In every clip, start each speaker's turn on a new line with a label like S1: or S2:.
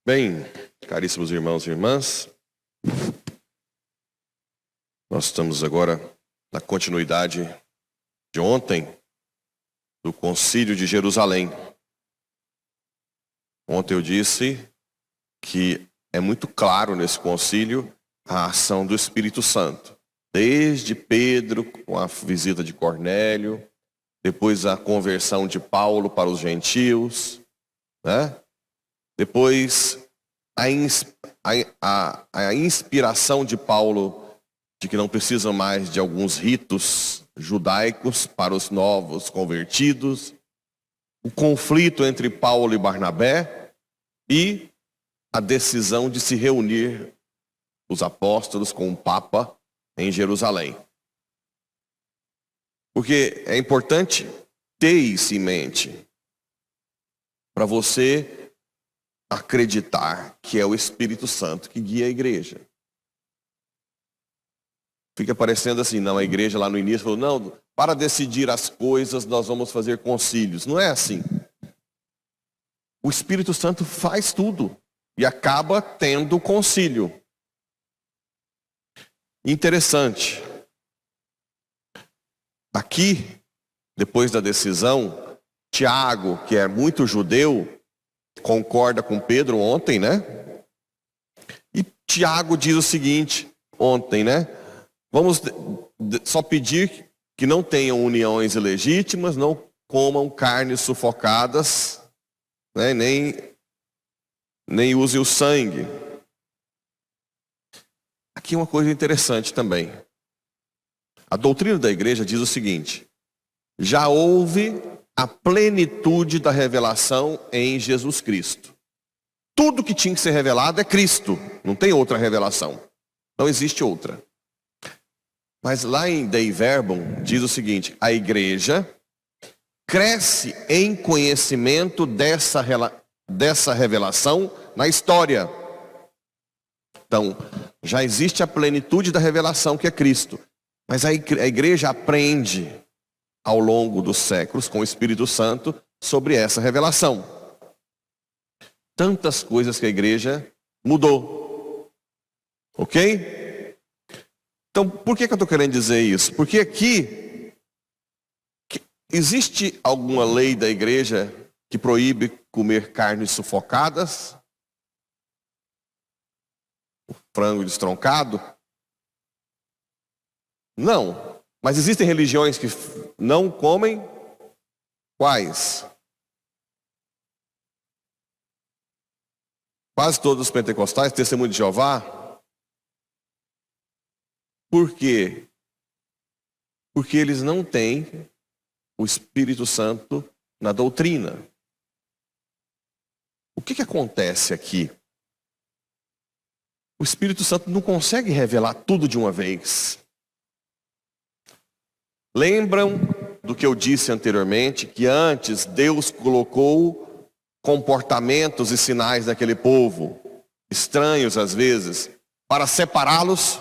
S1: Bem, caríssimos irmãos e irmãs, nós estamos agora na continuidade de ontem do Concílio de Jerusalém. Ontem eu disse que é muito claro nesse concílio a ação do Espírito Santo. Desde Pedro, com a visita de Cornélio, depois a conversão de Paulo para os gentios, né? Depois a inspiração de Paulo de que não precisa mais de alguns ritos judaicos para os novos convertidos, o conflito entre Paulo e Barnabé e a decisão de se reunir os apóstolos com o Papa em Jerusalém. Porque é importante ter isso em mente para você acreditar que é o Espírito Santo que guia a igreja. Fica parecendo assim, não, a igreja lá no início falou, não, para decidir as coisas nós vamos fazer concílios. Não é assim. O Espírito Santo faz tudo e acaba tendo concílio. Interessante. Aqui, depois da decisão, Tiago, que é muito judeu, concorda com Pedro ontem, né? E Tiago diz o seguinte, ontem, né? Vamos só pedir que não tenham uniões ilegítimas, não comam carnes sufocadas, né? Nem usem o sangue. Aqui uma coisa interessante também. A doutrina da igreja diz o seguinte: já houve a plenitude da revelação em Jesus Cristo. Tudo que tinha que ser revelado é Cristo. Não tem outra revelação. Não existe outra. Mas lá em Dei Verbum diz o seguinte: a igreja cresce em conhecimento dessa revelação na história. Então, já existe a plenitude da revelação que é Cristo. Mas a igreja aprende ao longo dos séculos com o Espírito Santo sobre essa revelação. Tantas coisas que a igreja mudou. Ok? Então, por que eu estou querendo dizer isso? Porque aqui existe alguma lei da igreja que proíbe comer carnes sufocadas? O frango destroncado? Não. Mas existem religiões que não comem? Quais? Quase todos os pentecostais, Testemunho de Jeová. Por quê? Porque eles não têm o Espírito Santo na doutrina. O que acontece aqui? O Espírito Santo não consegue revelar tudo de uma vez. Lembram do que eu disse anteriormente, que antes Deus colocou comportamentos e sinais daquele povo, estranhos às vezes, para separá-los,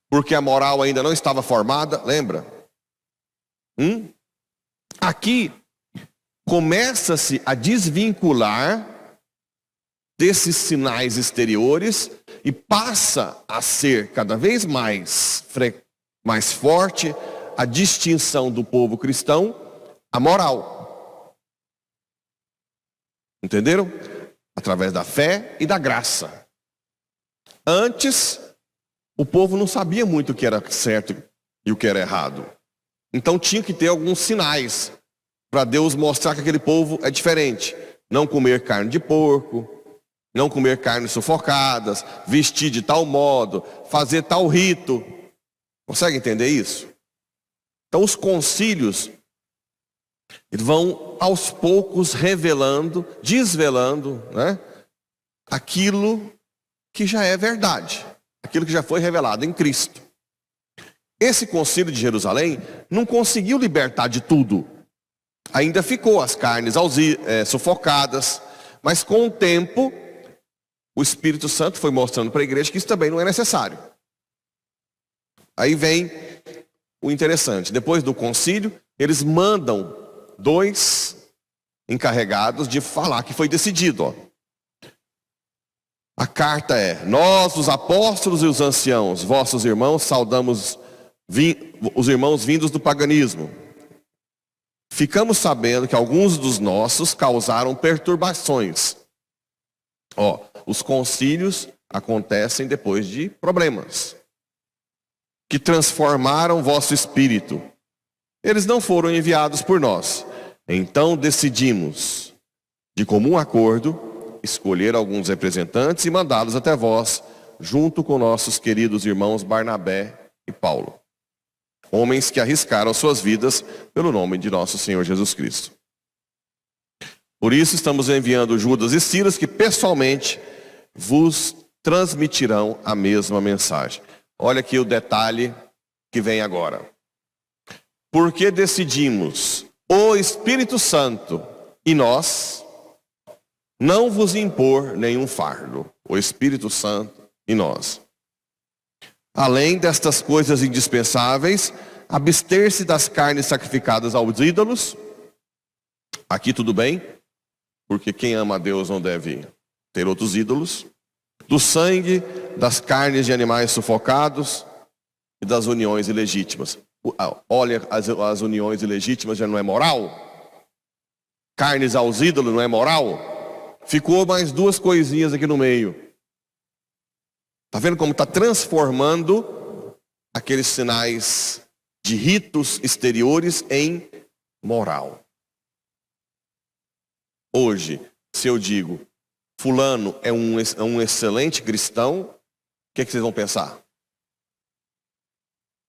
S1: porque a moral ainda não estava formada, lembra? Aqui começa-se a desvincular desses sinais exteriores e passa a ser cada vez mais forte a distinção do povo cristão, a moral. Entenderam? Através da fé e da graça. Antes, o povo não sabia muito o que era certo e o que era errado. Então tinha que ter alguns sinais para Deus mostrar que aquele povo é diferente. Não comer carne de porco, não comer carnes sufocadas, vestir de tal modo, fazer tal rito. Consegue entender isso? Então os concílios vão aos poucos revelando, desvelando, né, aquilo que já é verdade, aquilo que já foi revelado em Cristo. Esse concílio de Jerusalém não conseguiu libertar de tudo. Ainda ficou as carnes sufocadas, mas com o tempo, o Espírito Santo foi mostrando para a igreja que isso também não é necessário. Aí vem o interessante, depois do concílio, eles mandam 2 encarregados de falar que foi decidido. Ó. A carta é: nós, os apóstolos e os anciãos, vossos irmãos, saudamos os irmãos vindos do paganismo. Ficamos sabendo que alguns dos nossos causaram perturbações. Ó, os concílios acontecem depois de problemas que transformaram vosso espírito. Eles não foram enviados por nós. Então decidimos, de comum acordo, escolher alguns representantes e mandá-los até vós, junto com nossos queridos irmãos Barnabé e Paulo. Homens que arriscaram suas vidas pelo nome de nosso Senhor Jesus Cristo. Por isso estamos enviando Judas e Silas, que pessoalmente vos transmitirão a mesma mensagem. Olha aqui o detalhe que vem agora. Porque decidimos, o Espírito Santo e nós, não vos impor nenhum fardo. O Espírito Santo e nós. Além destas coisas indispensáveis, abster-se das carnes sacrificadas aos ídolos. Aqui tudo bem, porque quem ama a Deus não deve ter outros ídolos. Do sangue, das carnes de animais sufocados e das uniões ilegítimas. Olha, as uniões ilegítimas já não é moral? Carnes aos ídolos não é moral? Ficou mais 2 coisinhas aqui no meio. Está vendo como está transformando aqueles sinais de ritos exteriores em moral? Hoje, se eu digo, fulano é um excelente cristão, o que vocês vão pensar?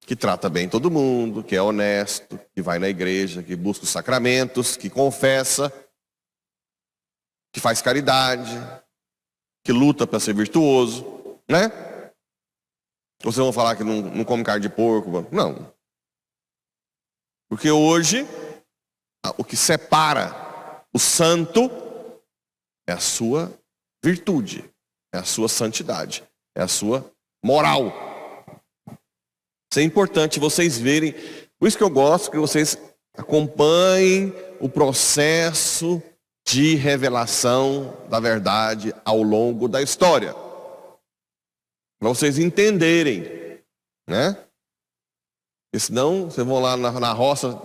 S1: Que trata bem todo mundo, que é honesto, que vai na igreja, que busca os sacramentos, que confessa, que faz caridade, que luta para ser virtuoso, né? Ou vocês vão falar que não come carne de porco? Não. Porque hoje, o que separa o santo é a sua virtude, é a sua santidade, é a sua moral. Isso é importante vocês verem. Por isso que eu gosto que vocês acompanhem o processo de revelação da verdade ao longo da história. Para vocês entenderem, né? Porque senão, vocês vão lá na roça,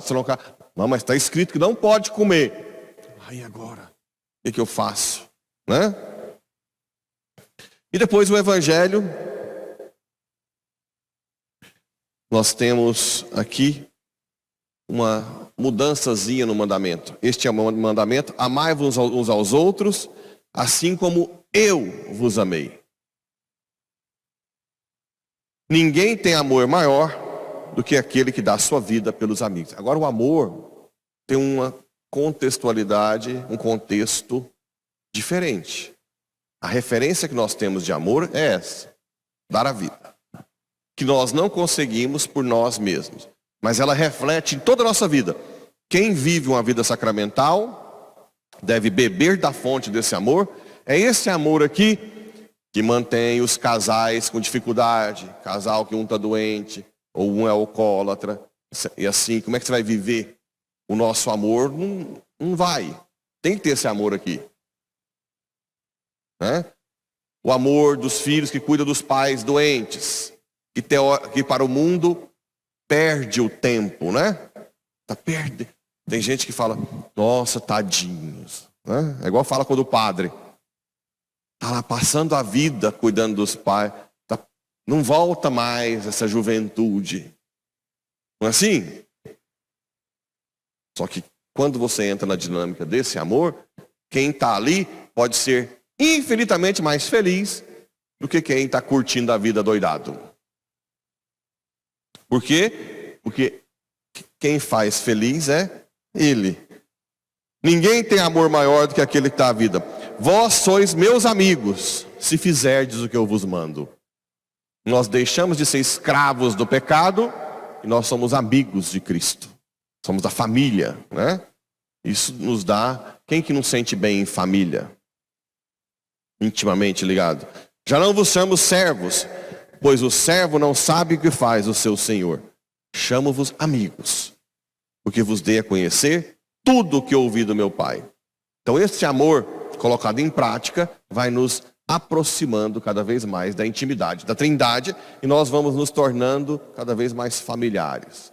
S1: não, mas está escrito que não pode comer. Aí agora, o que eu faço? Né? E depois o evangelho. Nós temos aqui uma mudançazinha no mandamento. Este é o mandamento: amai-vos uns aos outros, assim como eu vos amei. Ninguém tem amor maior do que aquele que dá a sua vida pelos amigos. Agora, o amor tem uma contextualidade, um contexto diferente. A referência que nós temos de amor é essa: dar a vida. Que nós não conseguimos por nós mesmos, mas ela reflete em toda a nossa vida. Quem vive uma vida sacramental deve beber da fonte desse amor. É esse amor aqui que mantém os casais com dificuldade, casal que um está doente, ou um é alcoólatra, e assim, como é que você vai viver o nosso amor? Não vai. Tem que ter esse amor aqui. Né? O amor dos filhos que cuidam dos pais doentes, que para o mundo perde o tempo, né? Tem gente que fala, nossa, tadinhos. Né? É igual fala quando o padre está lá passando a vida cuidando dos pais. Não volta mais essa juventude. Não é assim? Só que quando você entra na dinâmica desse amor, quem está ali pode ser infinitamente mais feliz do que quem está curtindo a vida doidado. Por quê? Porque quem faz feliz é Ele. Ninguém tem amor maior do que aquele que dá a vida. Vós sois meus amigos, se fizerdes o que eu vos mando. Nós deixamos de ser escravos do pecado e nós somos amigos de Cristo. Somos da família, né? Isso nos dá... Quem que não sente bem em família? Intimamente ligado. Já não vos chamo servos, pois o servo não sabe o que faz o seu senhor. Chamo-vos amigos, porque vos dei a conhecer tudo o que ouvi do meu Pai. Então esse amor colocado em prática vai nos aproximando cada vez mais da intimidade da Trindade, e nós vamos nos tornando cada vez mais familiares.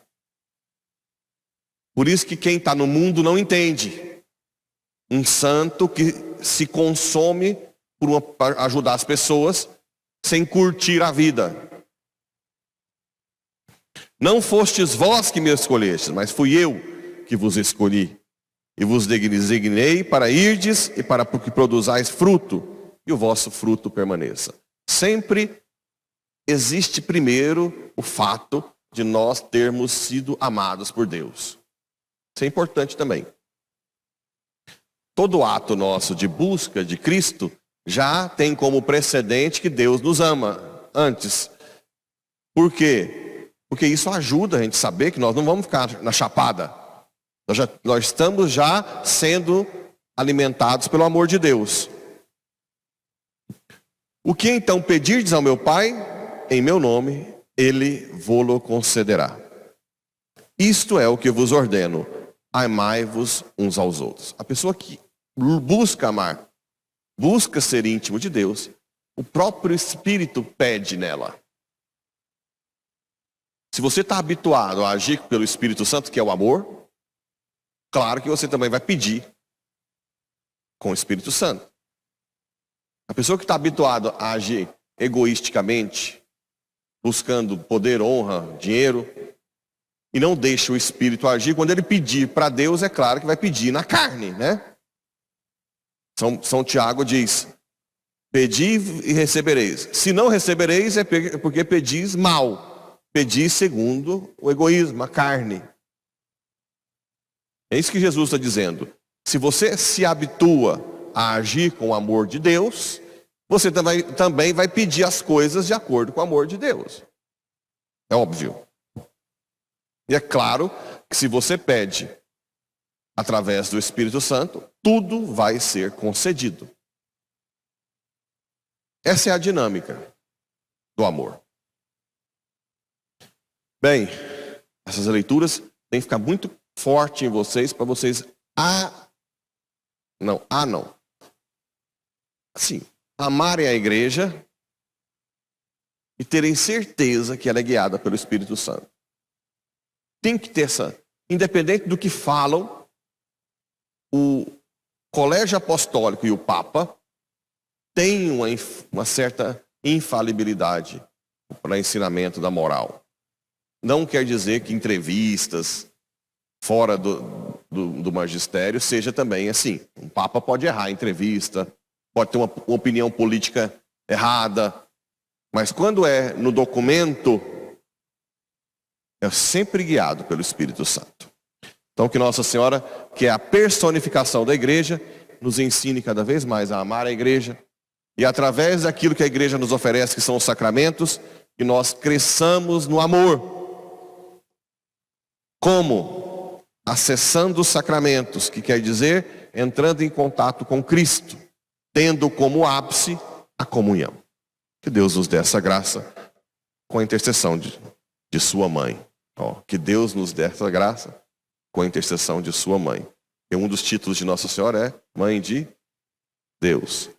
S1: Por isso que quem está no mundo não entende. Um santo que se consome para ajudar as pessoas sem curtir a vida. Não fostes vós que me escolhestes, mas fui eu que vos escolhi. E vos designei para irdes e para que produzais fruto, e o vosso fruto permaneça. Sempre existe primeiro o fato de nós termos sido amados por Deus. Isso é importante também. Todo ato nosso de busca de Cristo já tem como precedente que Deus nos ama antes. Por quê? Porque isso ajuda a gente a saber que nós não vamos ficar na chapada. Nós estamos já sendo alimentados pelo amor de Deus. O que então pedirdes ao meu Pai, em meu nome, Ele vô-lo concederá. Isto é o que vos ordeno: amai-vos uns aos outros. A pessoa que busca amar, busca ser íntimo de Deus, o próprio Espírito pede nela. Se você está habituado a agir pelo Espírito Santo, que é o amor, claro que você também vai pedir com o Espírito Santo. A pessoa que está habituada a agir egoisticamente, buscando poder, honra, dinheiro, e não deixa o Espírito agir, quando ele pedir para Deus, é claro que vai pedir na carne, né? São Tiago diz: pedi e recebereis. Se não recebereis, é porque pedis mal. Pedi segundo o egoísmo, a carne. É isso que Jesus está dizendo. Se você se habitua a agir com o amor de Deus, você também vai pedir as coisas de acordo com o amor de Deus. É óbvio. E é claro que se você pede através do Espírito Santo, tudo vai ser concedido. Essa é a dinâmica do amor. Bem, essas leituras têm que ficar muito forte em vocês, para vocês assim, amarem a igreja e terem certeza que ela é guiada pelo Espírito Santo. Tem que ter essa, independente do que falam, o Colégio Apostólico e o Papa têm uma certa infalibilidade para ensinamento da moral. Não quer dizer que entrevistas fora do magistério seja também assim. Um Papa pode errar em entrevista, pode ter uma opinião política errada, mas quando é no documento, é sempre guiado pelo Espírito Santo. Então que Nossa Senhora, que é a personificação da igreja, nos ensine cada vez mais a amar a igreja, e através daquilo que a igreja nos oferece, que são os sacramentos, que nós cresçamos no amor. Como? Acessando os sacramentos, que quer dizer entrando em contato com Cristo, tendo como ápice a comunhão. Que Deus nos dê essa graça com a intercessão de sua mãe. Que Deus nos dê essa graça com a intercessão de sua mãe. E um dos títulos de Nossa Senhora é Mãe de Deus.